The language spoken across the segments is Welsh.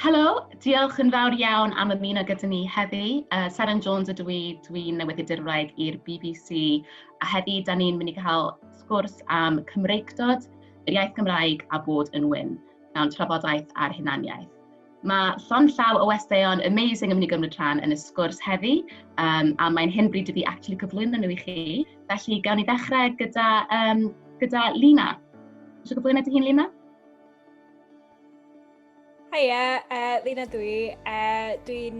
Helo, diolch yn fawr iawn am ymuno gyda ni heddi. Seren Jones ydw i, dwi'n newyddiad Gymraeg i'r BBC, a heddi da ni'n mynd i cael sgwrs am Cymreictod, yr iaith Gymraeg a bod yn wyn, mewn trafodaeth a'r hunaniaeth. Mae llon llaw o westeion amazing yn mynd i gymryd rhan yn y sgwrs heddi, a mae'n hyn bryd i fi actually cyflwyno nhw i chi. Felly, gawn ni ddechrau gyda Lina. Eisiau cyflwyno dy hun, Lina? Hiya, Lina dwi. Dwi'n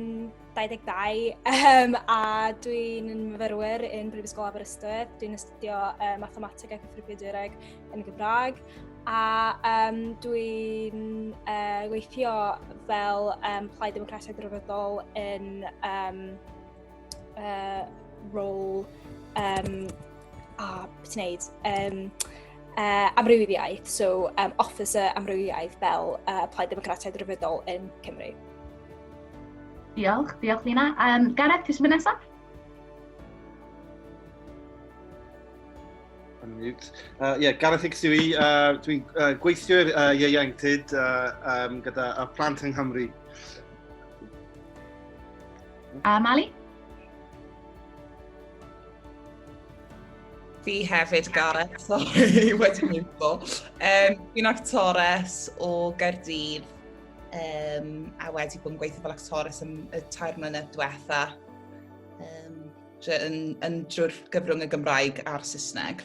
22 a dwi'n myfyrwyr yn Brifysgol Aberystwyth. Dwi'n astudio mathemateg a cyfrifiadureg yn y Gymraeg. A dwi'n gweithio fel Plaid Democratiaeth Rhyfeddol yn rôl beth ti'n neud? Amrywiaeth, so officer amrywiaeth fel Plaid Democratiaeth Rhyfeddol yn Cymru. Diolch Lina. Gareth, ti eisiau mynd nesaf? Gareth yw i. Dwi'n gweithio'r ieuenctid gyda y plant yng Nghymru. Mali? Fi hefyd, Gareth, sorry, wedi mynd bo. Fi'n actores o Gaerdydd a wedi bod yn gweithio fel actores am y 3 mlynedd diwetha yn drwy'r gyfrwng y Gymraeg a'r Saesneg.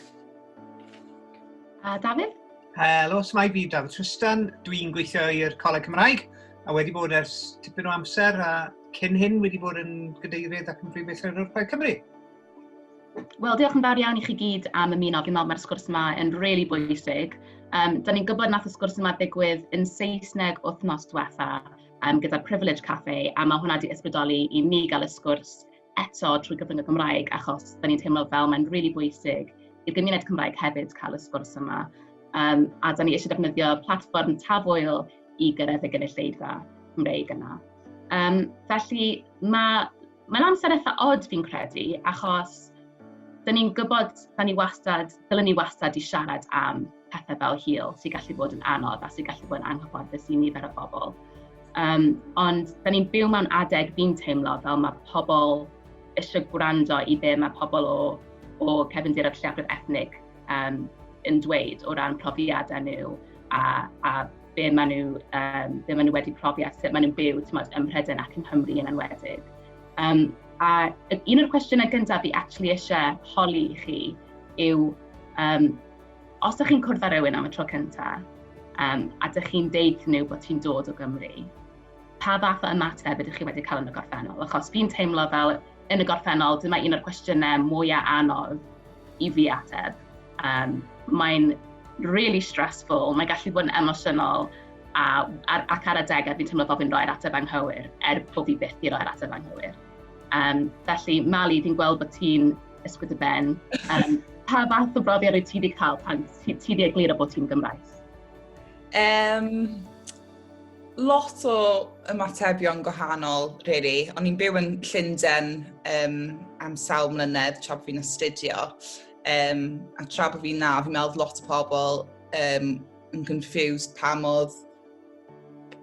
Dafydd? Helo, so mae fi Dafydd Tristan. Dwi'n gweithio i'r Coleg Cymraeg a wedi bod ers tipyn o amser a cyn hyn wedi bod yn gadeirydd ac yn brifeithwyr o'r Plaid Cymru. Wel, diolch yn fawr iawn i chi gyd am ymuno. Fi'n meddwl mae'r sgwrs yma yn really bwysig. Da ni'n gwybod nath y sgwrs yma ddigwydd yn Saesneg wythnos diwetha gyda Privilege Cafe, a mae hwnna wedi ysbrydoli i ni gael y sgwrs eto trwy gyfrwng y Gymraeg, achos da ni'n teimlo fel mae'n really bwysig i'r gymuned Cymraeg hefyd cael y sgwrs yma. A da ni eisiau defnyddio platfform tafwyl i gyrraedd y gynulleidfa Cymreig yna. Felly, mae'n amser eitha od fi'n credu, achos da ni'n gwybod dylen ni wastad i siarad am pethau fel hil sy'n gallu bod yn anodd a sy'n gallu bod yn anghyfforddus i nifer o bobl. Ond da ni'n byw mewn adeg fi'n teimlo fel mae pobl eisiau gwrando i be mae pobl o cefndir y lleafrif ethnig yn dweud o ran profiadau nhw a be maen nhw wedi profi a sut maen nhw'n byw ym Mhrydain ac yn Nghymru yn enwedig. A un o'r cwestiynau gyntaf fi actually eisiau holi i chi yw, os ydych chi'n cwrdd â rywun am y tro cyntaf, a ydych chi'n deud nhw bod ti'n dod o Gymru, pa fath o ymateb ydych chi wedi cael yn y gorffennol? Achos fi'n teimlo fel yn y gorffennol, dyma un o'r cwestiynau mwyaf anodd i fi ateb. Mae'n really stressful, mae'n gallu bod yn emosiynol, ac ar y degau fi'n teimlo fel fi'n rhoi'r ateb anghywir, bod fi byth i roi'r ateb anghywir. Felly, Mali, fi'n gweld bod ti'n ysgwyd y ben. Pa fath o brofiad wyt ti wedi cael pan ti wedi egluro bod ti'n Gymraes? Lot o ymatebion gwahanol, really. O'n i'n byw yn Llundain am sawl mlynedd tra bod fi'n astudio. A tra bod fi'n fi'n meddwl lot o pobl yn confused pam oedd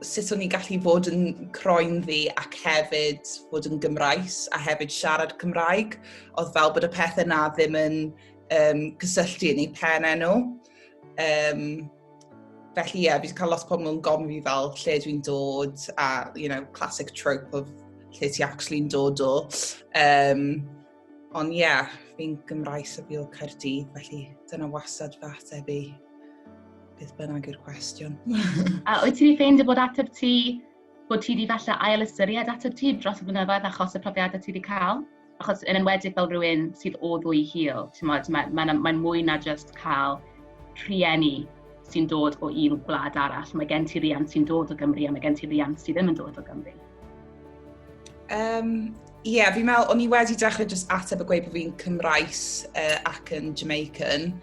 sut o'n i gallu fod yn croenddu ac hefyd fod yn Gymraes a hefyd siarad Cymraeg. Oedd fel bod y pethau yna ddim yn cysylltu yn eu pennau nhw. Felly fi wedi cael lot o pobl yn gofyn fi fel lle dwi'n dod a, classic trope of lle ti actually'n dod o. Ond fi'n Gymraes a fi o Caerdydd, felly dyna wastad fy ateb i. Beth bynnag yw'r cwestiwn. A wyt ti wedi ffeindio bod ateb ti, bod ti wedi falle ail ystyried ateb ti dros y blynyddoedd achos y profiadau ti wedi cael? Achos yn enwedig fel rhywun sydd o ddwy hil, mae'n mwy na just cael rhieni sy'n dod o un gwlad arall. Mae gen ti riant sy'n dod o Gymru a mae gen ti riant sydd ddim yn dod o Gymru. Fi'n meddwl, o'n i wedi dechrau just ateb y gweud bod fi'n Cymraes ac yn Jamaican.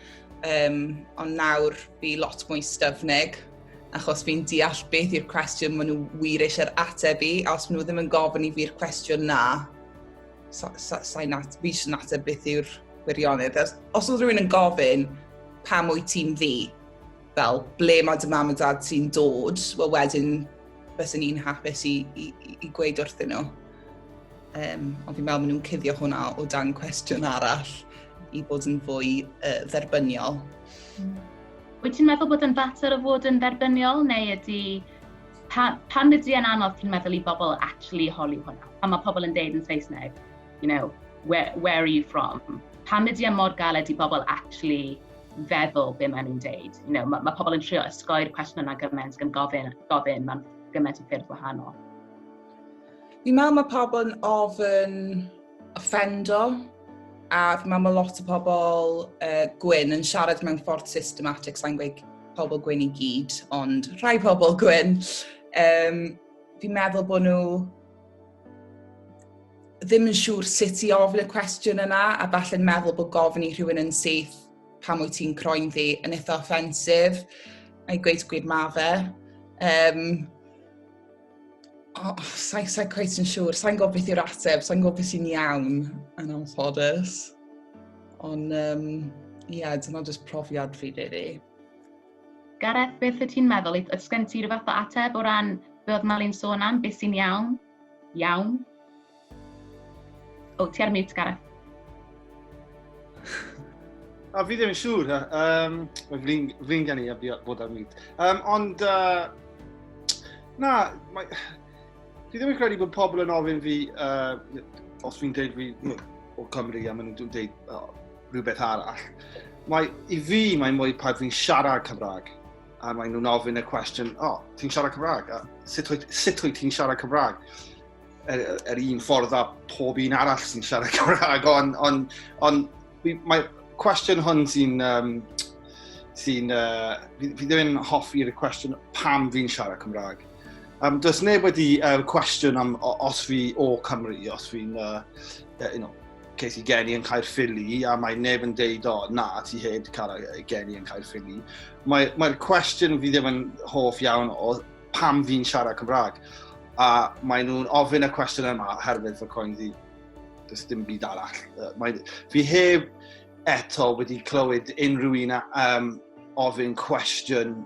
Ond nawr fi lot mwy styfnig, achos fi'n deall beth yw'r cwestiwn maen nhw wir eisiau'r ateb i, a os maen nhw ddim yn gofyn i fi'r cwestiwn na, fi eisiau'n ateb beth yw'r wirionedd. Os oedd rhywun yn gofyn pam wyt ti'n ddi, fel ble mae dy mam a dad sy'n dod, wel wedyn bys ni'n hapus i gweud wrthyn nhw. Ond fi'n meddwl maen nhw'n cuddio hwnna o dan cwestiwn arall i bod yn fwy dderbyniol. Wyt ti'n meddwl bod yn fater o fod yn dderbyniol, neu ydy... Pan ydy yn anodd ti'n meddwl i bobl actually holi hwnna? Pan mae pobl yn deud yn Saesneg, you know, where are you from? Pan ydy yn mor galed i bobl actually feddwl be maen nhw'n deud? You know, mae pobl yn trio ysgoi'r cwestiwn yna gymaint gan gofyn mewn gymaint o ffyrdd wahanol. Fi'n meddwl mae pobl yn ofyn offendo, a fi'n meddwl mae lot o pobl gwyn yn siarad mewn ffordd systematic, sa'n gweud pobl gwyn i gyd, ond rhai pobl gwyn. Fi'n meddwl bod nhw ddim yn siŵr sut i ofyn y cwestiwn yna, a falle'n meddwl bod gofyn i rhywun yn syth pam wyt ti'n croenddu yn eitha offensif, a'i gweud gwir ma fe. Sa'n cweith yn siŵr, sa'n gwybod beth yw'r ateb, sa'n gwybod beth sy'n iawn yn anffodus. Ond, dyna jyst profiad fi, rili. Gareth, beth y ti'n meddwl? Ys gen ti rhywbeth o ateb o ran be oedd Malin sôn am? Beth sy'n iawn? Iawn? O, ti ar mute, Gareth. Fi ddim yn siŵr. Flin gen i a bod ar mute. Ond, fi ddim yn credu bod pobl yn ofyn fi, os fi'n deud fi o Cymru a maen nhw'n deud rhywbeth arall. I fi, mae'n mwy pa fi'n siarad Cymraeg. A maen nhw'n ofyn y cwestiwn, ti'n siarad Cymraeg? Sut wyt ti'n siarad Cymraeg? Un ffordd a pob un arall sy'n siarad Cymraeg. Ond mae cwestiwn hwn fi ddim yn hoffi'r cwestiwn pam fi'n siarad Cymraeg. Does neb wedi cwestiwn am os fi o Cymru, os fi'n ces i geni yn Caerffili, a mae neb yn deud, na, ti heb cael geni yn Caerffili. Mae'r cwestiwn fi ddim yn hoff iawn o pam fi'n siarad Cymraeg. A maen nhw'n ofyn y cwestiwn yma herwydd fy croenddu. Does dim byd arall. Fi heb eto wedi clywed unrhyw un ofyn cwestiwn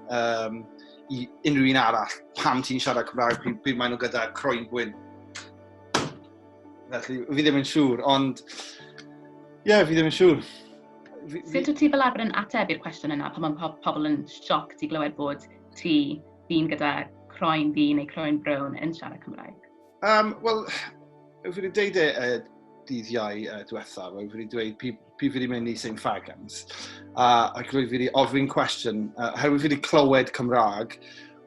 i unrhyw un arall pam ti'n siarad Cymraeg pryd maen nhw gyda croen gwyn. Felly, fi ddim yn siŵr, ond fi ddim yn siŵr. Sut wyt ti fel arfer yn ateb i'r cwestiwn yna pan mae pobl yn sioc ti glywed bod fi'n gyda croen ddi neu croen brown yn siarad Cymraeg? Wel, fi wedi deud dydd Iau diwethaf, fi wedi dweud fi wedi mynd i St Fagans, ac fi wedi ofyn cwestiwn, herwydd fi wedi clywed Cymraeg,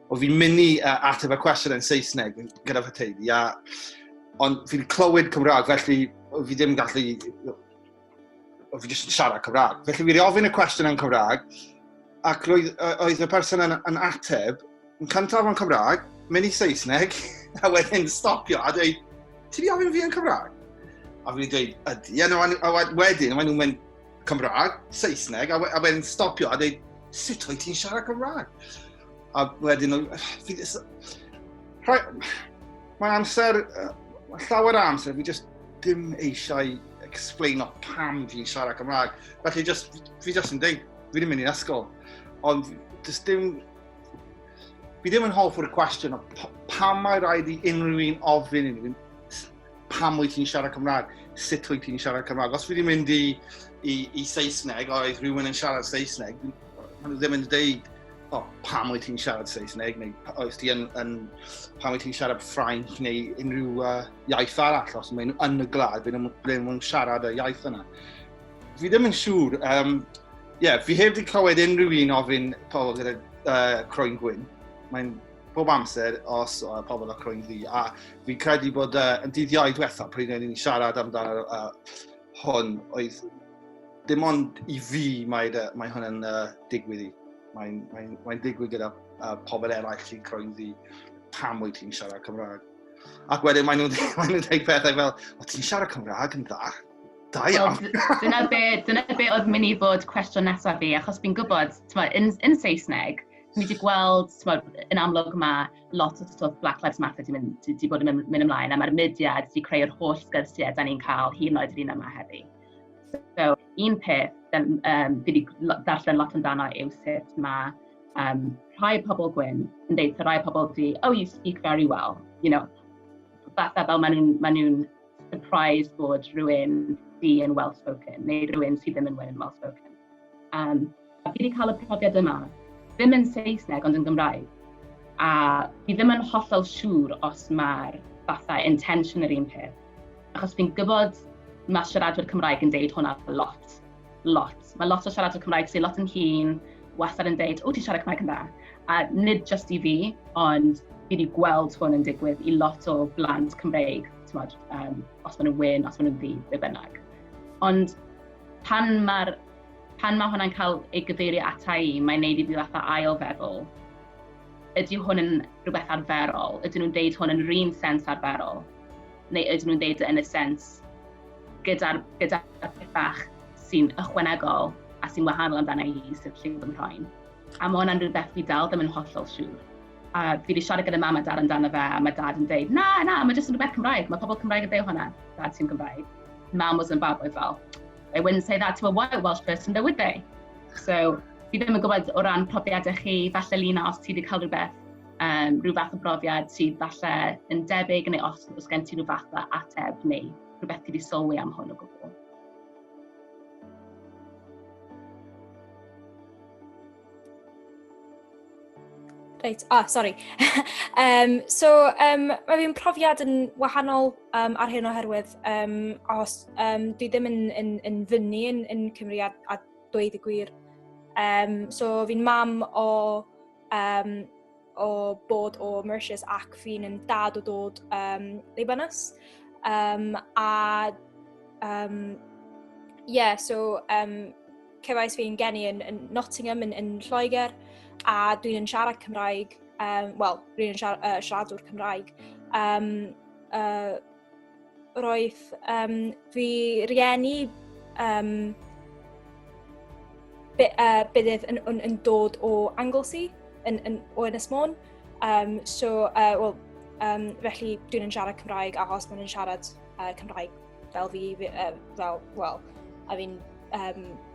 o fi'n mynd i ateb y cwestiwn yn Saesneg gyda fy teulu, ond fi wedi clywed Cymraeg, felly fi ddim gallu... fi jyst yn siarad Cymraeg. Felly fi wedi ofyn y cwestiwn yn Cymraeg, ac oedd y person yn ateb, yn cyntaf yn Cymraeg, mynd i Saesneg, a wedyn stopio a dweud, ti wedi ofyn fi yn Cymraeg? A fi wedi dweud, ydy. A wedyn, maen nhw'n mynd Cymraeg, Saesneg, a wedyn stopio a dweud, sut oedd ti'n siarad Cymraeg? A wedyn, mae'n amser... llawer amser, fi jyst dim eisiau explain o pam fi'n siarad Cymraeg. Felly fi jyst yn dweud, fi ddim mynd i'n ysgol. Ond fi ddim yn hoff o'r cwestiwn o pam mae rhaid i unrhyw un ofyn unrhyw un pam wyt ti'n siarad Cymraeg, sut wyt ti'n siarad Cymraeg. Os fi wedi mynd i Saesneg, oedd rhywun yn siarad Saesneg, maen nhw ddim yn dweud pam wyt ti'n siarad Saesneg, neu oes ti pam wyt ti'n siarad Ffrainc neu unrhyw iaith arall, os maen nhw yn y gwlad, ble nhw'n siarad y iaith yna. Fi ddim yn siŵr. Fi heb wedi clywed unrhyw un ofyn pobl gyda croen gwyn. Mae'n bob amser os pobl â croen ddu. A fi'n credu bod yn dydd Iau diwethaf, pryd ni'n siarad amdano hwn, oedd dim ond i fi mae hwn yn digwydd i. Mae'n digwydd gyda pobl eraill sy'n croen ddi pam wyt ti'n siarad Cymraeg. Ac wedyn maen nhw'n dweud pethau fel, ti'n siarad Cymraeg yn dda? Da iawn. Dyna be oedd mynd i fod cwestiwn nesaf fi, achos fi'n gwybod, yn Saesneg, mi wedi gweld, yn amlwg mae lot o Black Lives Matter wedi bod yn mynd ymlaen, a mae'r mudiad wedi creu'r holl sgyrsiau da ni'n cael hyd yn oed yr un yma heddi. So, un peth fi wedi darllen lot amdano yw sut mae Rhai pobl gwyn yn deud, rhai pobl di, oh, you speak very well. You know, fatha fel maen nhw'n surprised bod rhywun di yn well-spoken, neu rhywun sydd ddim yn well-spoken. A fi wedi cael y profiad yma, ddim yn Saesneg ond yn Gymraeg. A fi ddim yn hollol siŵr os mae'r fatha intention yr un peth. Achos fi'n gwybod mae siaradwyr Cymraeg yn deud hwnna lot. Mae lot o siaradwyr Cymraeg sy'n lot yn hyn, wastad yn deud, o, ti'n siarad Cymraeg yn dda. A nid just i fi, ond fi wedi gweld hwn yn digwydd i lot o blant Cymreig, os maen nhw'n wyn, os maen nhw'n ddi, be bynnag. Ond pan mae hwnna'n cael ei gyfeirio ata i, mae'n neud i fi fatha ail feddwl. Ydy hwn yn rhywbeth arferol? Ydyn nhw'n deud hwn yn yr un sens arferol? Neu ydyn nhw'n deud yn y sens gyda'r peth bach sy'n ychwanegol a sy'n wahanol amdana i, sef lliw yn rhain. A mae hwnna'n rhywbeth fi dal ddim yn hollol siŵr. A fi wedi siarad gyda mam a dad amdano fe, a mae dad yn deud, na, mae jyst yn rhywbeth Cymraeg, mae pobl Cymraeg yn deud hwnna. Dad sy'n Cymraeg. Mam was yn baboedd fel, they wouldn't say that to a white Welsh person, though, would they? So, fi ddim yn gwybod o ran profiadau chi, falle Lina, os ti wedi cael rhywbeth, rhyw fath o brofiad sydd falle yn debyg, neu os gen ti rhyw fath o ateb, neu rhywbeth ti wedi sylwi am hwn o gwbl. Reit, sorry. So, mae fi'n profiad yn wahanol ar hyn oherwydd, os dwi ddim yn fyny yn Cymru a dweud y gwir. So, fi'n mam o bod o Mauritius ac fi'n yn dad o dod Libanus. Cefais fi'n geni yn Nottingham yn Lloegr, a dwi'n yn siarad Cymraeg, dwi'n yn siaradwr Cymraeg. Roedd fi rieni bydd yn dod o Anglesey, o Ynys Môn. Felly dwi'n yn siarad Cymraeg, achos maen nhw'n siarad Cymraeg fel fi, a fi'n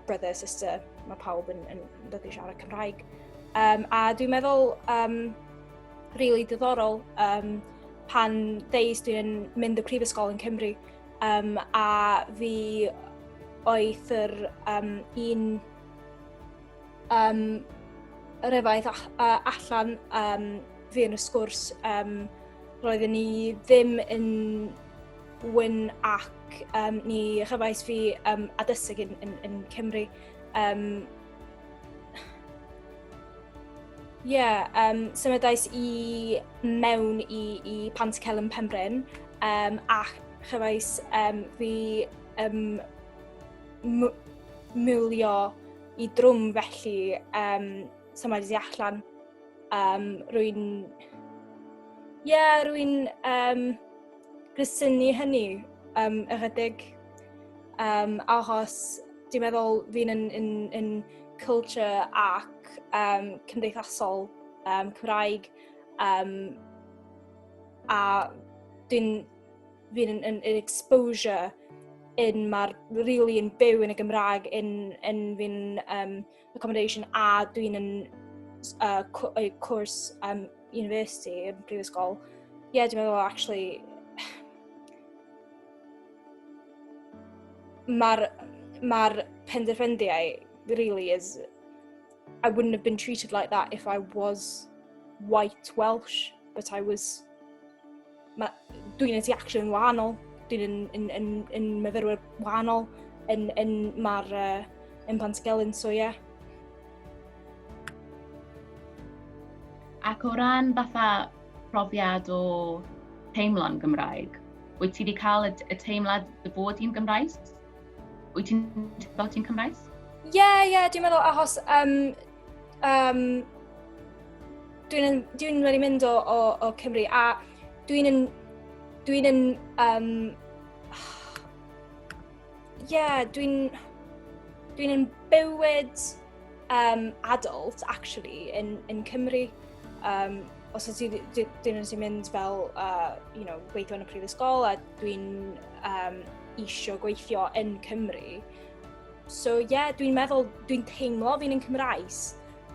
brother, sister, mae pawb yn dod i siarad Cymraeg. A dwi'n meddwl rili diddorol pan ddeis dwi'n mynd y prifysgol yn Cymru, a fi oedd yr un ryfaith allan fi yn y sgwrs, roedden ni ddim yn wyn ac ni chyfais fi adysig yn Cymru. Symudais i mewn i Pantycel yn Pembryn, a chyfais fi mwlio i drwm felly symudais i allan. Rwy'n grysynu hynny ychydig, achos dwi'n meddwl fi'n yn culture ac cymdeithasol Cymraeg, a fi'n yn exposure mae'r really yn byw yn y Gymraeg yn fi'n accommodation, a dwi'n yn cwrs university yn prifysgol. Dwi'n meddwl actually mae'r penderfyniad really is, I wouldn't have been treated like that if I was white Welsh, but I was, dwi'n yn action yn wahanol, dwi'n yn myfyrwyr wahanol yn Pantycelyn, so yeah. Ac o ran fatha profiad o teimlo'n Gymraeg, wyt ti wedi cael y teimlad dy fod i'n Gymraes? Wyt ti'n fel ti'n Cymraes? Dwi'n meddwl achos dwi'n wedi mynd o Cymru, a dwi'n yn bywyd adult actually yn Cymru. Os dwi'n mynd fel gweithio yn y prifysgol, a dwi'n isio gweithio yn Cymru. So dwi'n meddwl, dwi'n teimlo fi'n yn Cymraes,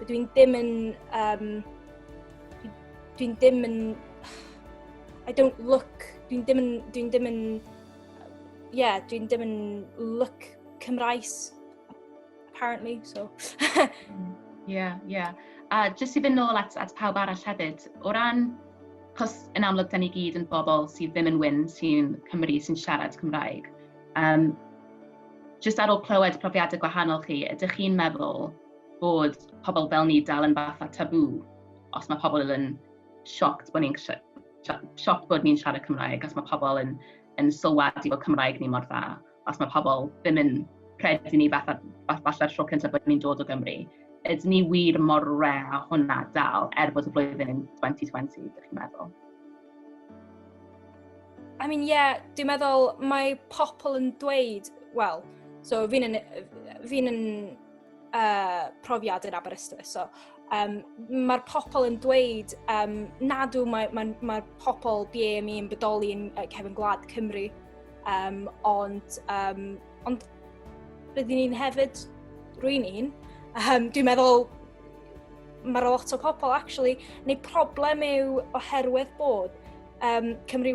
Dwi'n ddim yn, I don't look, dwi'n ddim yn look Cymraes, apparently, so. Yeah. A jyst i fynd nôl at pawb arall hefyd, o ran, chos yn amlwg da ni gyd yn bobl sydd ddim yn wyn, sy'n Cymru, sy'n siarad Cymraeg. Jyst ar ôl clywed profiadau gwahanol chi, ydych chi'n meddwl bod pobl fel ni dal yn fatha tabw, os mae pobl yn sioct bod ni'n siarad Cymraeg, os mae pobl yn sylwadu bod Cymraeg ni mor dda, os mae pobl ddim yn credu ni falla'r tro cyntaf bod ni'n dod o Gymru. Ydyn ni wir mor rare hwnna dal, bod y blwyddyn yn 2020, ydych chi'n meddwl? I mean, dwi'n meddwl mae pobl yn dweud, wel, so fi'n yn profiad yn Aberystwyth, so mae'r pobl yn dweud nadw mae'r pobl BME yn bodoli yn cefn gwlad Cymru, ond rydyn ni'n hefyd rwy'n un. Dwi'n meddwl mae'r lot o pobl, actually, neu problem yw oherwydd bod Cymru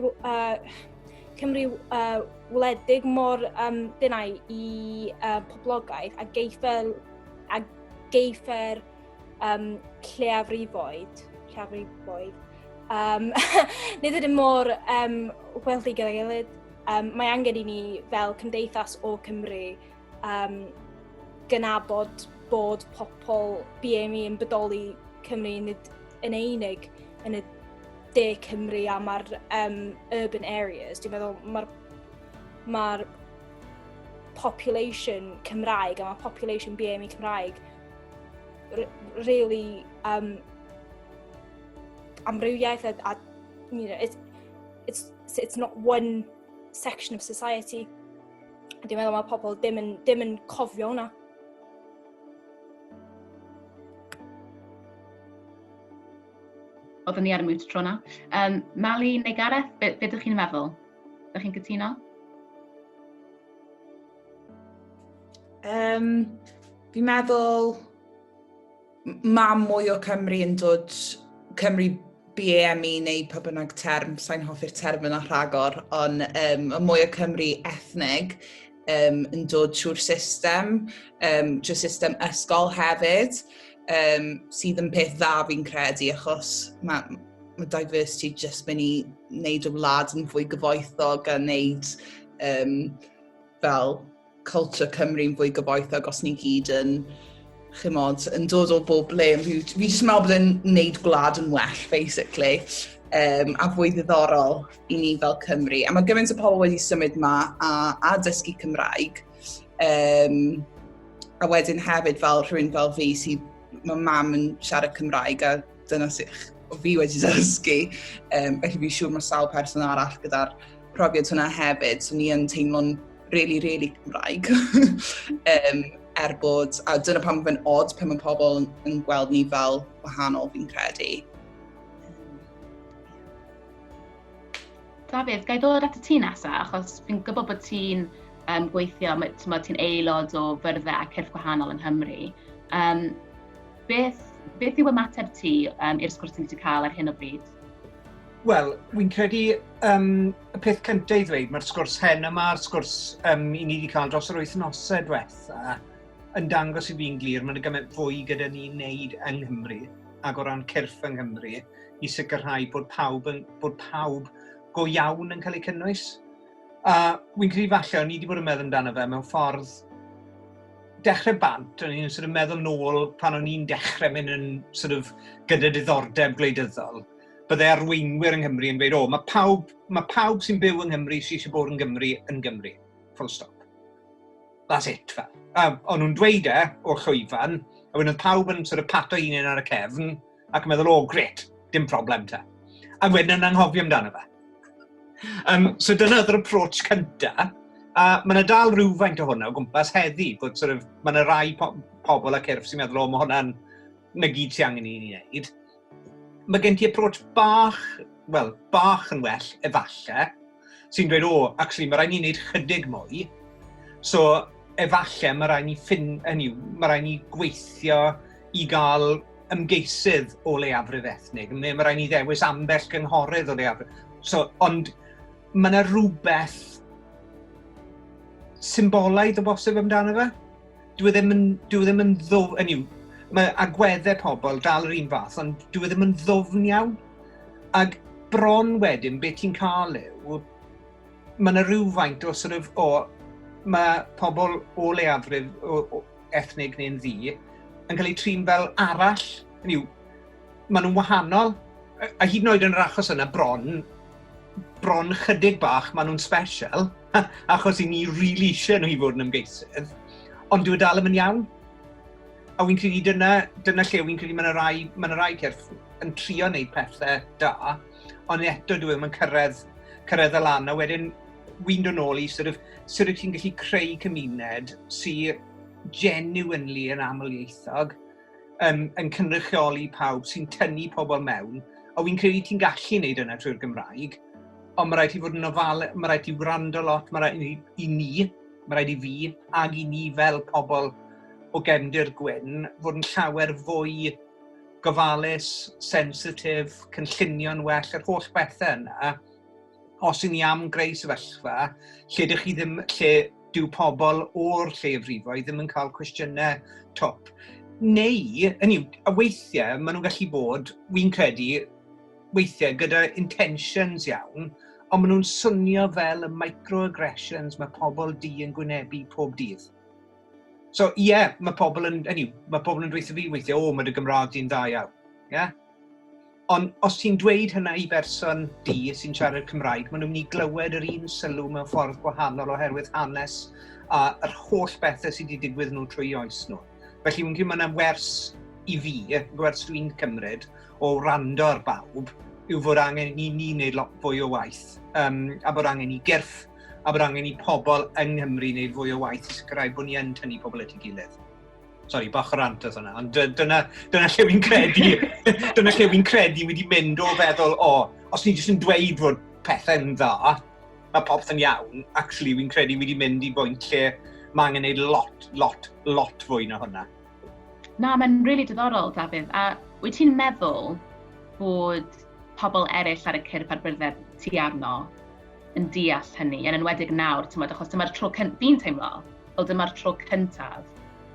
wledig mor dynau i poblogaeth a geiffer lleiafrifoedd. Nid ydym mor weldy gyda'i gilydd. Mae angen i ni fel cymdeithas o Cymru gynabod bod pobl BME yn bodoli Cymru nid yn einig yn y de Cymru a mae'r urban areas. Dwi'n meddwl mae'r population Cymraeg a mae'r population BME Cymraeg really amrywiaeth a you know, it's not one section of society. Dwi'n meddwl mae pobl ddim yn cofio hwnna. Oeddwn ni ar y mute tro na. Mali neu Gareth, be ydych chi'n meddwl? Ydych chi'n cytuno? Fi'n meddwl mae mwy o Cymru yn dod, Cymru BME neu pa bynnag term, sa'n hoffi'r term yna rhagor, ond mwy o Cymru ethnig yn dod trwy'r system, trwy'r system ysgol hefyd, sydd yn peth dda fi'n credu, achos mae diversity jyst mynd i wneud y wlad yn fwy gyfoethog a wneud fel culture Cymru'n fwy gyfoethog os ni gyd yn dod o bob ble. Fi jyst yn meddwl bod yn wneud gwlad yn well, basically, a fwy ddiddorol i ni fel Cymru. A mae gymaint o pobl wedi symud yma a dysgu Cymraeg. A wedyn hefyd fel rhywun fel fi sydd mae mam yn siarad Cymraeg a dyna sych fi wedi dysgu. Felly fi'n siŵr mae sawl person arall gyda'r profiad hwnna hefyd, so ni yn teimlo'n really Cymraeg. Bod, a dyna pam fe'n odd pan mae pobl yn gweld ni fel wahanol fi'n credu. Dafydd, gai ddod at y ti nesaf, achos fi'n gwybod bod ti'n gweithio, ti'n aelod o fyrddau a cyrff gwahanol yn Nghymru. Beth yw ymateb ti i'r sgwrs ti wedi cael ar hyn o bryd? Wel, wy'n credu y peth cyntaf i ddweud, mae'r sgwrs hen yma'r sgwrs i ni wedi cael dros yr wythnosau diwetha yn dangos i fi'n glir, mae'n gymaint fwy gyda ni'n wneud yng Nghymru ac o ran cyrff yng Nghymru i sicrhau bod pawb go iawn yn cael eu cynnwys. A wy'n credu falle, o'n i wedi bod yn meddwl amdano fe mewn ffordd dechrau bant, o'n i'n meddwl nôl pan o'n i'n dechrau mynd yn gyda diddordeb gwleidyddol. Byddai arweinwyr yng Nghymru yn dweud, mae pawb sy'n byw yng Nghymru sy'n eisiau bod yn Gymru. Full stop. That's it, fel. O'n nhw'n dweud o'r llwyfan, a wedyn oedd pawb yn pato un ar y cefn, ac yn meddwl, gret, dim problem te. A wedyn yn anghofio amdano fe. So dyna oedd yr approach cyntaf, a mae yna dal rhywfaint o hwnna o gwmpas heddi, bod mae yna rai pobl a cyrff sy'n meddwl, mae hwnna'n na gyd sy'n angen i ni wneud. Mae gen ti approach bach yn well, efalle, sy'n dweud, actually, mae rhaid ni wneud chydig mwy. So, efalle, mae rhaid ni gweithio i gael ymgeisydd o leiafrif ethnig, neu mae rhaid ni ddewis ambell gynghorydd o leiafrif. So, ond mae yna rhywbeth symbolaidd o bosib amdano fe. Dwi ddim yn ddwfn, mae agweddau pobl dal yr un fath, ond dwi ddim yn ddwfn iawn. Ac bron wedyn, beth ti'n cael yw, mae yna rhywfaint o sort of, mae pobl o leiafrif o ethnig neu'n ddi yn cael eu trin fel arall. Maen nhw'n wahanol, a hyd yn oed yn yr achos yna bron chydig bach, maen nhw'n special, achos i ni rili eisiau nhw i fod yn ymgeisydd, ond dwi dal yn iawn. A wy'n credu dyna lle wy'n credu mae yna rai cerff yn trio wneud pethau da, ond eto dwi ddim yn cyrraedd y lan, a wedyn wy'n dod nôl i sort of ti'n gallu creu cymuned sy'n genuinely yn amlieithog, yn cynrychioli pawb sy'n tynnu pobl mewn, a wy'n credu ti'n gallu wneud yna trwy'r Gymraeg, ond mae rhaid i fod yn ofal, mae rhaid i wrando lot, mae rhaid i ni, mae rhaid i fi, ag i ni fel pobl o gefndir gwyn, fod yn llawer fwy gofalus, sensitif, cynllunio'n well, yr holl bethau yna, os y'n ni am greu sefyllfa, lle dyw pobl o'r lleiafrifoedd ddim yn cael cwestiynau top. Neu, a weithiau, maen nhw'n gallu bod, wy'n credu, weithiau gyda intentions iawn, ond maen nhw'n swnio fel y microaggressions mae pobl di yn gwynebu pob dydd. So, mae pobl yn dweud fi weithiau, mae dy Gymraeg di'n dda iawn. Yeah? Ond os ti'n dweud hynna i berson di sy'n siarad Cymraeg, maen nhw'n mynd i glywed yr un sylw mewn ffordd gwahanol oherwydd hanes a yr holl bethau sydd wedi digwydd nhw trwy oes nhw. Felly wy'n credu mae yna wers i fi, wers dwi'n cymryd, o rando ar bawb, yw fod angen i ni wneud lot fwy o waith, a bod angen i gyrff, a bod angen i pobl yng Nghymru wneud fwy o waith, sicrhau bod ni yn tynnu pobl at ei gilydd. Sori, bach o rant oedd hwnna, ond dyna lle wy'n credu, dyna lle wy'n credu wedi mynd o feddwl, os ni jyst yn dweud fod pethau'n dda, a popeth yn iawn, actually wy'n credu wedi mynd i bwynt lle mae angen gwneud lot fwy na hwnna. Na, mae'n rili diddorol, Dafydd, a wyt ti'n meddwl bod pobl eraill ar y cyrff arbryddedd tu arno yn deall hynny, yn enwedig nawr, achos dyma'r tro fi'n teimlo, fel dyma'r tro cyntaf,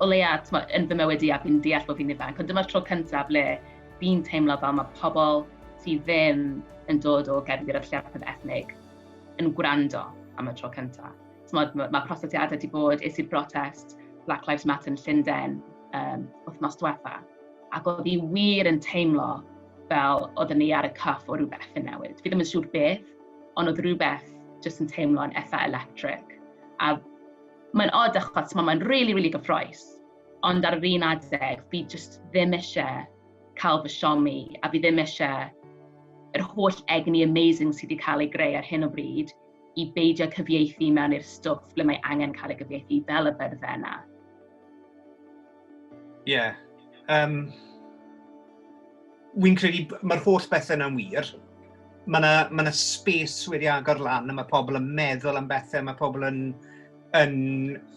o leia yn fy mywyd i a fi'n deall bod fi'n ifanc, ond dyma'r tro cyntaf ble fi'n teimlo fel mae pobl sydd ddim yn dod o gefndir y lleiafrif ethnig yn gwrando am y tro cyntaf. Mae protestiadau wedi bod, i'r protest Black Lives Matter yn Llundain wythnos diwetha, ac oedd hi wir yn teimlo fel oedden ni ar y cyff o rhywbeth yn newid. Fi ddim yn siŵr beth, ond oedd rhywbeth jyst yn teimlo'n eitha electric. A mae'n odd achos mae'n really gyffroes, ond ar yr un adeg, fi jyst ddim eisiau cael fy siomi, a fi ddim eisiau yr holl egni amazing sydd wedi cael ei greu ar hyn o bryd i beidio cyfieithu mewn i'r stwff ble mae angen cael ei gyfieithu fel y byrddau yna. Wy'n credu mae'r holl bethau yna'n wir. Mae yna space wedi agor lan, a mae pobl yn meddwl am bethau, mae pobl yn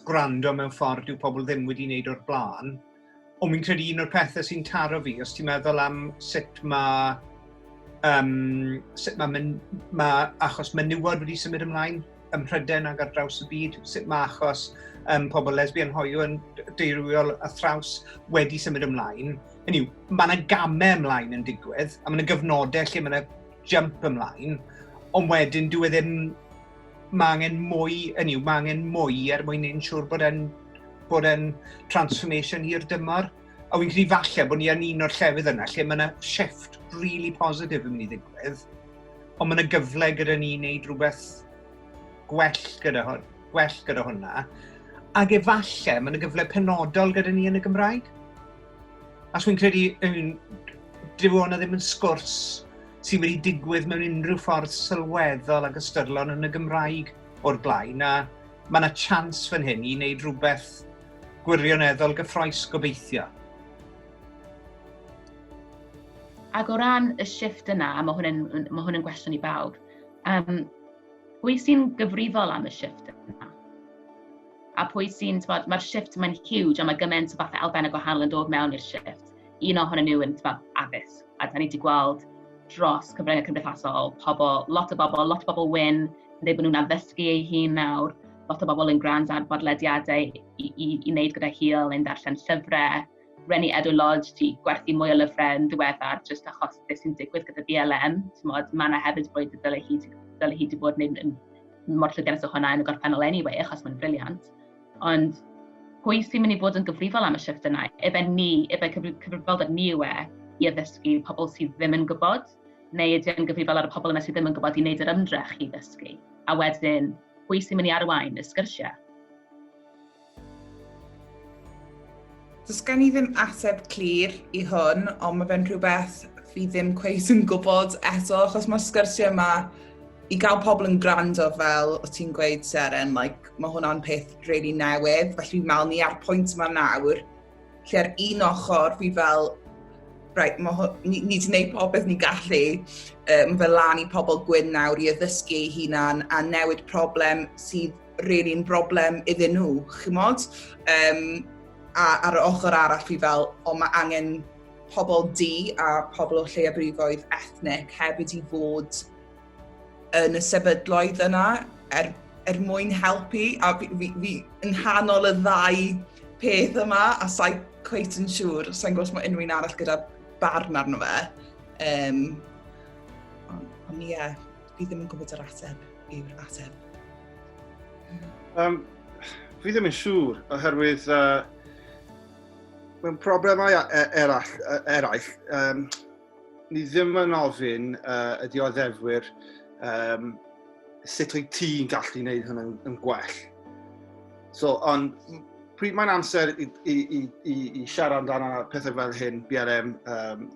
gwrando mewn ffordd yw pobl ddim wedi wneud o'r blaen. Ond wy'n credu un o'r pethau sy'n taro fi, os ti'n meddwl am sut achos menywod wedi symud ymlaen ym Mhrydain ac ar draws y byd, sut mae achos pobl lesbian hoyw yn deirwyol a thraws wedi symud ymlaen. Mae yna gamau ymlaen yn digwydd, a mae yna gyfnodau lle mae yna jump ymlaen, ond wedyn dwi ddim, mae angen mwy er mwyn neu'n siŵr bod e'n transformation hir dymor. A wy'n credu falle bod ni yn un o'r llefydd yna, lle mae yna shift really positif yn mynd i ddigwydd, ond mae yna gyfle gyda ni wneud rhywbeth gwell gyda hwnna, ac efallai mae yna gyfle penodol gyda ni yn y Gymraeg. As wy'n credu, dyw hwnna ddim yn sgwrs sydd wedi digwydd mewn unrhyw ffordd sylweddol ac ystyrlon yn y Gymraeg o'r blaen, a mae yna chans fan hyn i wneud rhywbeth gwirioneddol gyffroes gobeithio. Ac o ran y shift yna, mae hwn yn gwestiwn i bawb, pwy sy'n gyfrifol am y shift yna? A pwy sy'n, mae'r shift mae'n huge, a mae gymaint o fathau elfennau gwahanol yn dod mewn i'r shift. un ohonyn nhw yn addysg. A da ni wedi gweld dros cyfryngau cymdeithasol, lot o bobl wyn, yn dweud bod nhw'n addysgu eu hun nawr, lot o bobl yn gwrando ar bodlediadau i wneud gyda hil, yn darllen llyfrau, Rennie Edo Lodge di gwerthu mwy o lyfrau yn diweddar, jyst achos beth sy'n digwydd gyda BLM. Mae yna hefyd bod dyle hi wedi bod yn mor llwyddiannus o hwnna yn y gorffennol anyway, achos mae'n briliant. Ond pwy sy'n mynd i fod yn gyfrifol am y shift yna? Efe cyfrifoldeb ni yw i addysgu pobl sydd ddim yn gwybod, neu ydy yn gyfrifol ar y pobl yna sydd ddim yn gwybod i wneud yr ymdrech i ddysgu? A wedyn, pwy sy'n mynd i arwain y sgyrsiau? Does gen i ddim ateb clir i hwn, ond mae fe'n rhywbeth fi ddim cweith yn gwybod eto, achos mae sgyrsiau yma i gael pobl yn gwrando fel o ti'n gweud, Seren, mae hwnna'n peth really newydd, felly fi'n meddwl ni ar pwynt yma nawr, lle ar un ochr fi fel, ni wedi gwneud popeth ni gallu, mae fel lan i pobl gwyn nawr i addysgu eu hunan a newid problem sydd really'n broblem iddyn nhw, chymod? A ar y ochr arall fi fel, mae angen pobl di a pobl o lleiafrifoedd ethnic hefyd i fod yn y sefydloedd yna mwyn helpu. A fi yn hanol y ddau peth yma a sa'n cweit yn siŵr. Sa'n gwrs mae unrhyw un arall gyda barn arno fe. Ond ie, fi ddim yn gwybod yr ateb yw'r ateb. Fi ddim yn siŵr, oherwydd mewn problemau eraill, ni ddim yn ofyn y dioddefwyr sut wyt ti'n gallu gwneud hynny'n yn gwell. So, ond pryd mae'n amser i siarad amdano pethau fel hyn, BLM,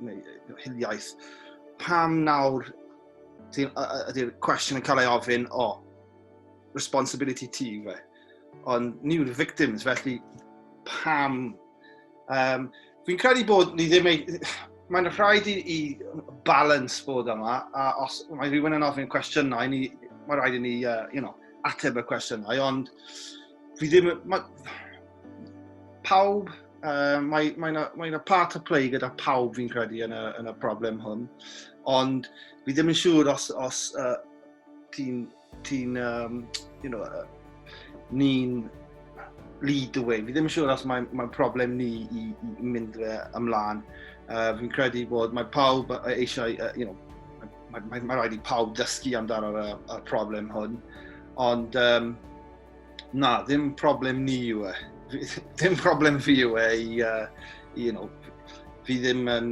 neu hiliaeth, pam nawr ydy'r cwestiwn yn cael ei ofyn, responsibility ti fe. Ond ni yw'r victims, felly pam... fi'n credu bod ni ddim mae'n rhaid i balans bod yma, a os mae rhywun yn ofyn cwestiynau, mae'n rhaid i ni ateb y cwestiynau, ond fi ddim... Pawb, mae'n y part to play gyda pawb fi'n credu yn y broblem hwn, ond fi ddim yn siŵr os ni'n lead the way. Fi ddim yn siŵr os mae'n problem ni i mynd ymlaen. Fi'n credu bod mae pawb eisiau, mae'n rhaid i pawb dysgu amdano y problem hwn. Ond na, ddim problem ni yw e. Ddim problem fi yw e fi ddim yn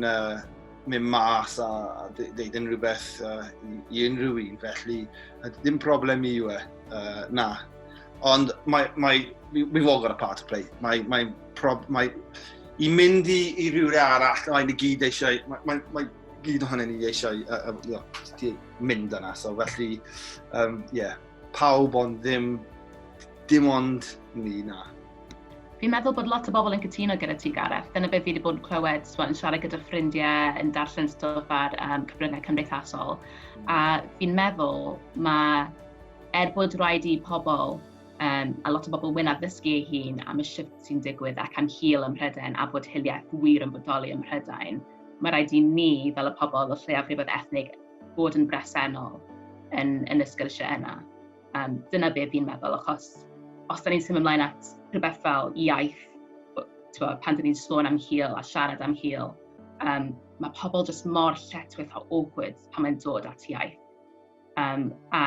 mynd mas a deud unrhyw beth i unrhyw un, felly ddim problem i yw e, na. Ond we've all got a part to play. I mynd i rhywle arall, mae'n gyd eisiau, mae gyd ohonen ni eisiau mynd yna. So felly, pawb ond dim ond ni na. Fi'n meddwl bod lot o bobl yn cytuno gyda ti, Gareth. Dyna beth fi wedi bod yn clywed, yn siarad gyda ffrindiau, yn darllen stwff ar cyfryngau cymdeithasol. A fi'n meddwl mae bod rhaid i pobl, a lot o bobl wyn addysgu eu hun am y shift sy'n digwydd ac am hil ym Mhrydain a bod hiliaeth wir yn bodoli ym Mhrydain, mae rhaid i ni fel y pobl o lleiafrifoedd ethnig bod yn bresennol yn y sgyrsiau yna. Dyna beth fi'n meddwl, achos os da ni'n symud ymlaen at rhywbeth fel iaith, pan da ni'n sôn am hil a siarad am hil, mae pobl jyst mor lletwydd o awkward pan mae'n dod at iaith. A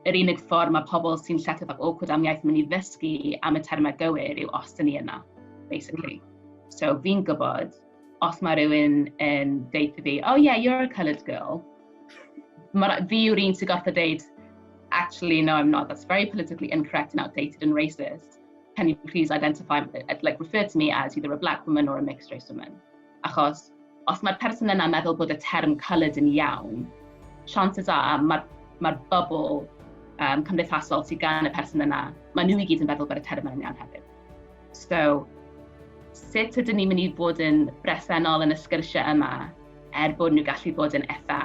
yr unig ffordd mae pobl sy'n lletwydd o awkward am iaith yn mynd i ddysgu am y termau gywir yw os da ni yna, basically. So fi'n gwybod, os mae rhywun yn deud fi, oh yeah, you're a coloured girl, fi yw'r un sy'n gorfod deud, actually, no, I'm not. That's very politically incorrect and outdated and racist. Can you please identify, refer to me as either a black woman or a mixed race woman? Achos, os mae'r person yna meddwl bod y term coloured yn iawn, chances are mae'r bubl cymdeithasol sydd gan y person yna, mae nhw I gyd yn meddwl bod y term yna'n iawn hefyd. So, sut ydyn ni'n mynd I fod yn bresennol yn y sgyrsiau yma, bod nhw gallu bod yn eitha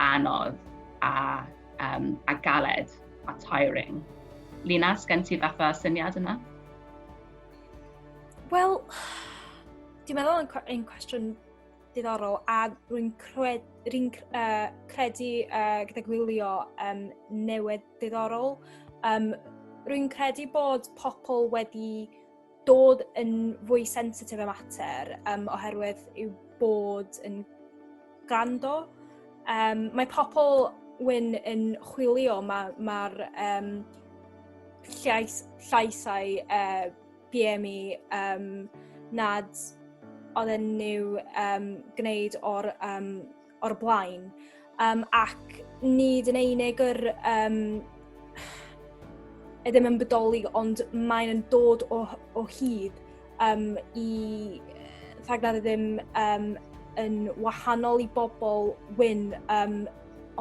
anodd a galed a tiring. Lina, sgen ti fatha syniad yna? Wel, dwi'n meddwl yn cwestiwn diddorol a rwy'n credu gyda gwylio newid diddorol. Rwy'n credu bod pobl wedi dod yn fwy sensitif y mater oherwydd yw bod yn gwrando. Mae pobl yn chwilio, mae'r llaisau BME nad oedden nhw gwneud o'r blaen. Ac nid yn unig ddim yn bodoli, ond mae'n dod o hyd i rhagnad ddim yn wahanol i bobl wyn,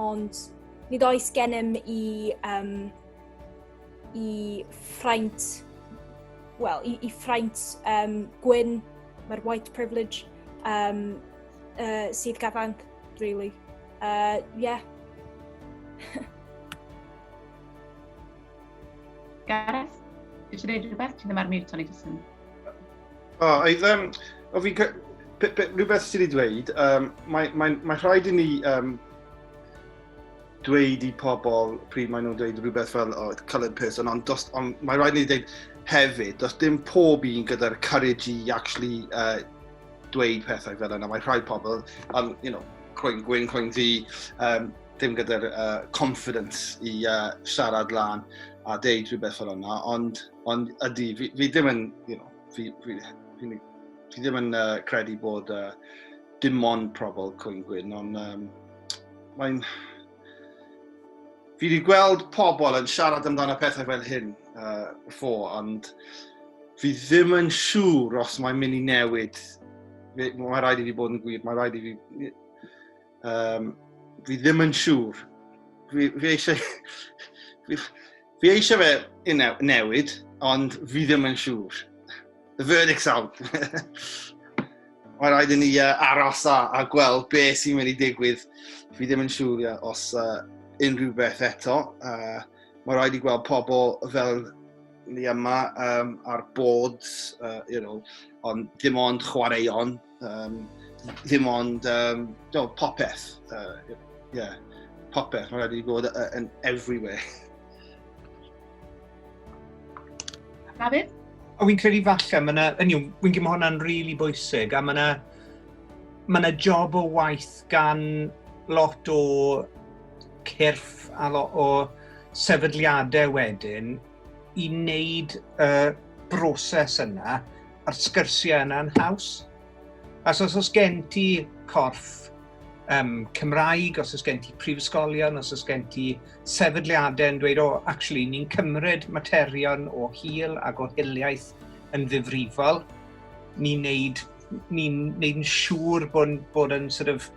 ond nid oes gennym i ffraint, i ffraint gwyn, mae'r white privilege sydd gafanc, really. Yeah. Gareth, eisiau dweud rhywbeth? Ti ddim ar mute, Tony, jyst yn... Rhywbeth sydd wedi dweud, mae rhaid i ni dweud i pobl pryd maen nhw'n dweud rhywbeth fel coloured person, ond mae rhaid i ni dweud hefyd, does dim pob un gyda'r courage i actually dweud pethau fel yna. Mae rhaid pobl, croen gwyn, croen ddi, dim gyda'r confidence i siarad lan a deud rhywbeth fel yna, ond ydy, fi ddim yn, fi ddim yn credu bod dim ond pobl croen gwyn, ond mae'n... Fi wedi gweld pobl yn siarad amdano pethau fel hyn before, ond fi ddim yn siŵr os mae'n mynd i newid. Mae rhaid i fi bod yn gwir, mae rhaid i fi... fi ddim yn siŵr. Fi eisiau fe newid, ond fi ddim yn siŵr. The verdict's out. Mae rhaid i ni aros a gweld beth sy'n mynd i digwydd. Fi ddim yn siŵr os unrhyw beth eto. Mae rhaid i gweld pobl fel ni yma ar boards, ond dim ond chwaraeon, ddim ond popeth. Popeth, mae rhaid i bod yn everywhere. David? Wy'n credu falle, wy'n gwybod hwnna'n rili bwysig, a mae job o waith gan lot o cyrff a lot o sefydliadau wedyn i wneud y broses yna a'r sgyrsiau yna'n haws. Os oes gen ti corff Cymraeg, os oes gen ti prifysgolion, os oes gen ti sefydliadau yn dweud, actually, ni'n cymryd materion o hil ac o hiliaeth yn ddifrifol. Ni'n neud yn siŵr bod yn sort of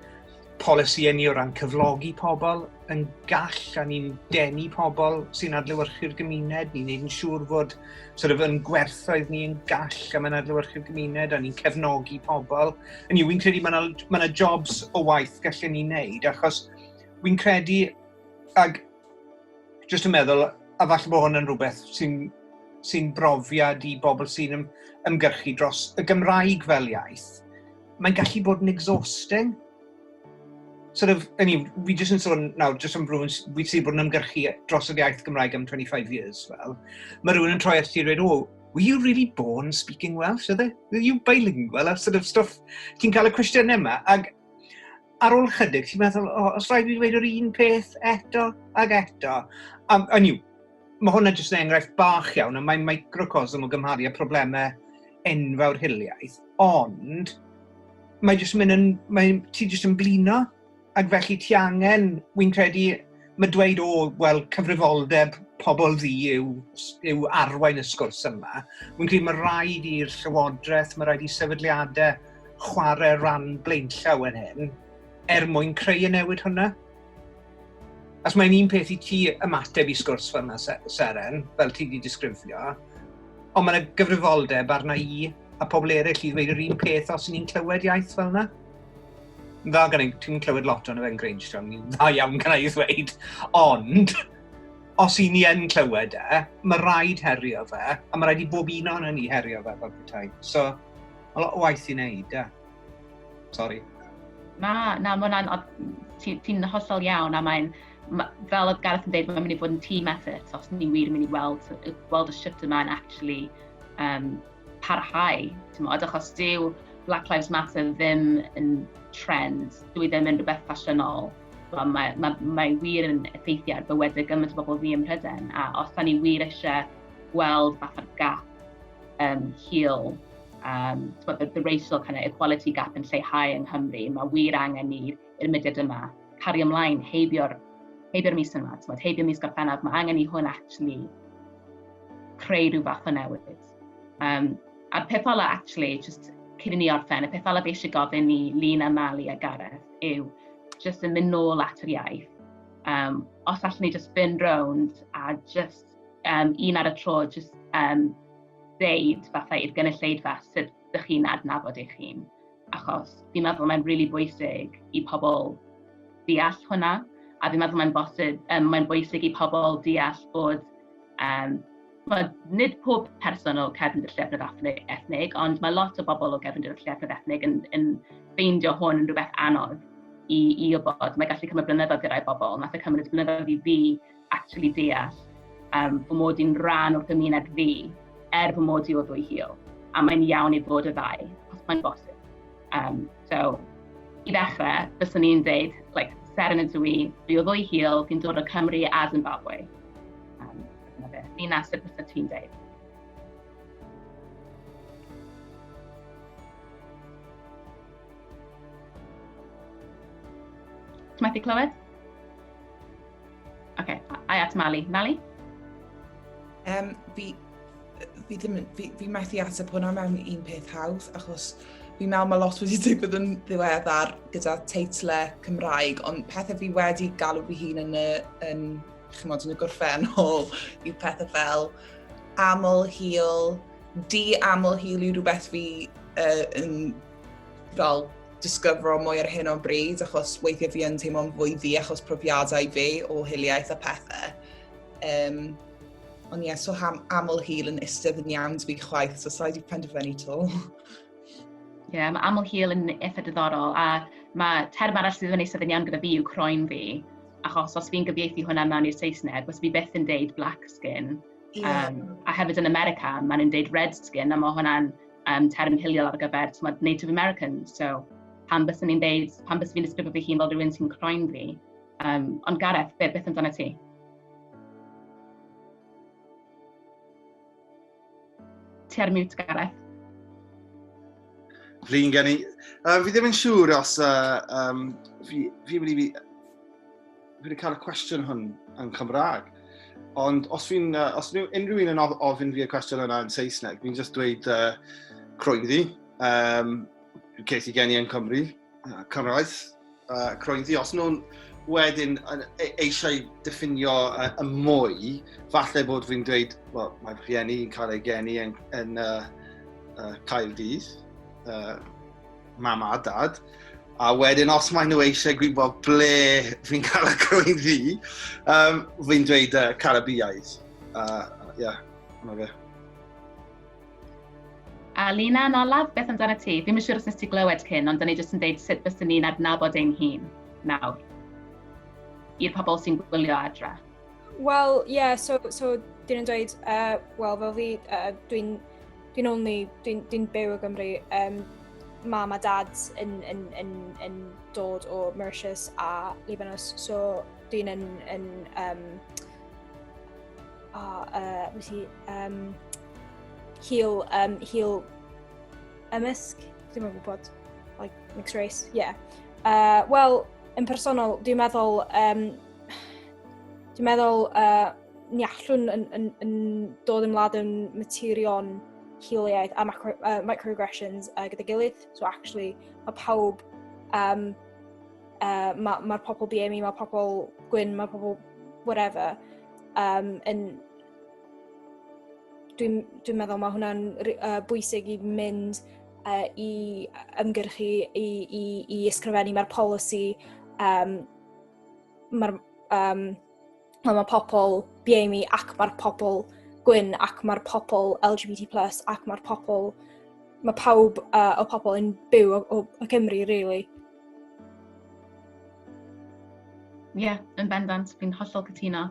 polisïau ni o ran cyflogi pobl yn gall, a ni'n denu pobl sy'n adlewyrchu'r gymuned. Ni'n neud yn siŵr fod yn gwerthoedd ni'n gall am yn adlewyrchu'r gymuned, a ni'n cefnogi pobl. Wy'n credu mae jobs o waith gallen ni'n neud, achos wy'n credu, ag jyst yn meddwl, a falle bod hwn yn rhywbeth sy'n brofiad i bobl sy'n ymgyrchu dros y Gymraeg fel iaith, mae'n gallu bod yn exhausting. Fi jyst yn sôn nawr, jyst yn rhywun sydd bod yn ymgyrchu dros y iaith Gymraeg am 25 years fel, mae rhywun yn troi at ti a dweud, were you really born speaking Welsh? Were you bilingual? A stuff, ti'n cael y cwestiynau yma, ag ar ôl chydig, ti'n meddwl, os rhaid i dweud yr un peth eto ag eto. Mae hwnna jyst yn enghraifft bach iawn, a mae'n microcosm o gymharu â problemau enfawr hiliaeth, ond ti jyst yn blino, ac felly ti angen, wy'n credu, mae dweud cyfrifoldeb pobl ddi yw arwain y sgwrs yma. Wy'n credu mae rhaid i'r llywodraeth, mae rhaid i sefydliadau chwarae ran blaenllaw yn hyn, mwyn creu y newid hwnna. As mae'n un peth i ti ymateb i sgwrs fel yna, Seren, fel ti wedi disgrifio, ond mae'n gyfrifoldeb arna i a pobl eraill i ddweud yr un peth os ni'n clywed iaith fel yna. Dda gan i, ti'n clywed lot o'n efo'n Grangestown, ni'n dda iawn gan i ddweud, ond os i ni yn clywed mae rhaid herio fe, a mae rhaid i bob un o'n ni herio fe fel petai. So, mae lot o waith i wneud, Sorry. Na, ti'n hollol iawn, a fel oedd Gareth yn dweud, mae'n mynd i fod yn team effort os ni'n wir yn mynd i weld y shift yma'n actually parhau. Achos dyw Black Lives Matter ddim yn trend, dwi ddim yn rhywbeth ffasiynol. Mae wir yn effeithio ar bywydau gymaint o bobl fi ym Mhrydain, a os da ni wir eisiau gweld fatha'r gap heal, the racial kind of equality gap yn lleihau yng Nghymru, mae wir angen ni'r mudiad yma cario ymlaen heibio'r mis yma, heibio'r mis Gorffennaf, mae angen i hwn actually creu rhyw fath o newid. A'r peth ola actually, just cyn i ni orffen, y peth ola fi eisiau gofyn i Lina, Mali a Gareth yw just yn mynd nôl at yr iaith. Os allwn ni just fynd rownd a just un ar y tro, just deud fatha i'r gynulleidfa sut ydych chi'n adnabod eich hun. Achos fi'n meddwl mae'n really bwysig i pobl deall hwnna, a fi'n meddwl mae'n bwysig i pobl deall bod nid pob person o cefndir llefydd ethnig, ond mae lot o bobl o cefndir llefydd ethnig yn ffeindio hwn yn rhywbeth anodd i wybod. Mae gallu cymryd blynyddoedd i rai bobl, nath cymryd blynyddoedd i fi actually deall fy mod i'n rhan o'r gymuned fi fy mod i o ddwy hil. A mae'n iawn i fod y ddau, os mae'n bosib. So, i ddechrau, byswn i'n dweud, ser yn y dwi o ddwy hil, fi'n dod o Cymru a Zimbabwe. Ni'n nasib bys ti'n dweud. Ti'n methu clywed? OK, a at Mali. Mali? Fi methu ateb hwnna mewn un peth hawdd, achos fi'n meddwl mae lot wedi digwydd yn ddiweddar gyda teitlau Cymraeg, ond pethau fi wedi galw fi hun yn y gorffennol yw pethau fel aml hil, di-aml hil yw rhywbeth fi yn fel disgyfro mwy ar hyn o bryd, achos weithiau fi yn teimlo'n fwy fi achos profiadau fi o hiliaeth a pethau. Ond ie, so aml hil yn istedd yn iawn fi chwaith, so sa'i di penderfynu to. Ie, mae aml hil yn eitha diddorol, a mae term arall sydd yn eistedd yn iawn gyda fi yw croen fi, achos os fi'n gyfieithu hwnna mewn i'r Saesneg, os fi byth yn deud black skin, a hefyd yn America, maen nhw'n deud red skin, a mae hwnna'n term hiliol ar gyfer Native Americans, so pan bys fi'n disgrifio fi hun fel rhywun sy'n croen fi. Ond Gareth, beth amdano ti? Ti ar mute, Gareth. Flin gen i. Fi ddim yn siŵr os fi wedi cael y cwestiwn hwn yn Cymraeg. Ond os unrhyw un yn ofyn fi y cwestiwn yna yn Saesneg, fi'n just dweud croenddi. Ces i gen i yn Cymru, Cymraeth, croenddi. Os nhw'n wedyn eisiau diffinio y mwy, falle bod fi'n dweud, mae fy rhieni yn cael ei geni yn Caerdydd, mam a dad, a wedyn os maen nhw eisiau gwybod ble fi'n cael y croenddi, fi'n dweud Carabiaidd. Yna fe. A Lina, yn olaf, beth amdano ti? Fi'n siŵr os nes ti glywed cyn, ond da ni jyst yn deud sut bys ni'n adnabod ein hun nawr i'r pobl sy'n gwylio adra. Wel, ie, so dyn nhw'n dweud, wel, fel fi, dwi'n byw o Gymru, mam a dad yn dod o Mauritius a Libanus, so dyn hil ymysg, dwi'n meddwl bod, like, mixed race, yeah. Wel, yn personol, dwi'n meddwl ni allwn yn dod ymlaen yn materion hiliaeth a microaggressions gyda gilydd. So actually, mae pawb, mae'r pobl BME, mae'r pobl gwyn, mae'r pobl whatever, dwi'n meddwl mae hwnna'n bwysig i mynd i ymgyrchu, i ysgrifennu mae'r polisi, mae pobl BME ac mae'r pobl gwyn ac mae'r pobl LGBT+, ac mae pawb o pobl yn byw o Cymru, really. Yn bendant, fi'n hollol cytuno.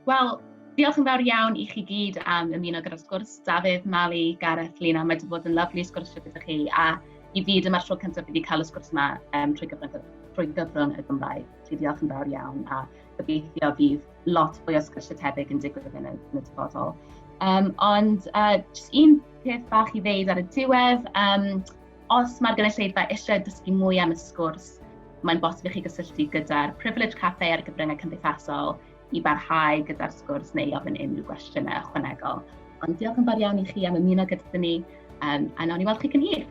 Wel, diolch yn fawr iawn i chi gyd am ymuno gyda'r sgwrs. Dafydd, Mali, Gareth, Lina, mae wedi bod yn lyflu sgwrsio gyda chi, a i fi dyma'r tro cyntaf wedi cael y sgwrs yma trwy gyfrwng y Gymraeg. Felly diolch yn fawr iawn, a gobeithio fydd lot fwy o sgwrsio tebyg yn digwydd yn y dyfodol. Ond jyst un peth bach i ddeud ar y diwedd, os mae'r gynulleidfa eisiau dysgu mwy am y sgwrs, mae'n bosib i chi gysylltu gyda'r Privilege Cafe ar y gyfryngau cymdeithasol i barhau gyda'r sgwrs neu ofyn unrhyw gwestiynau ychwanegol. Ond diolch yn fawr iawn i chi am ymuno gyda ni, a nawn ni weld chi cyn hir.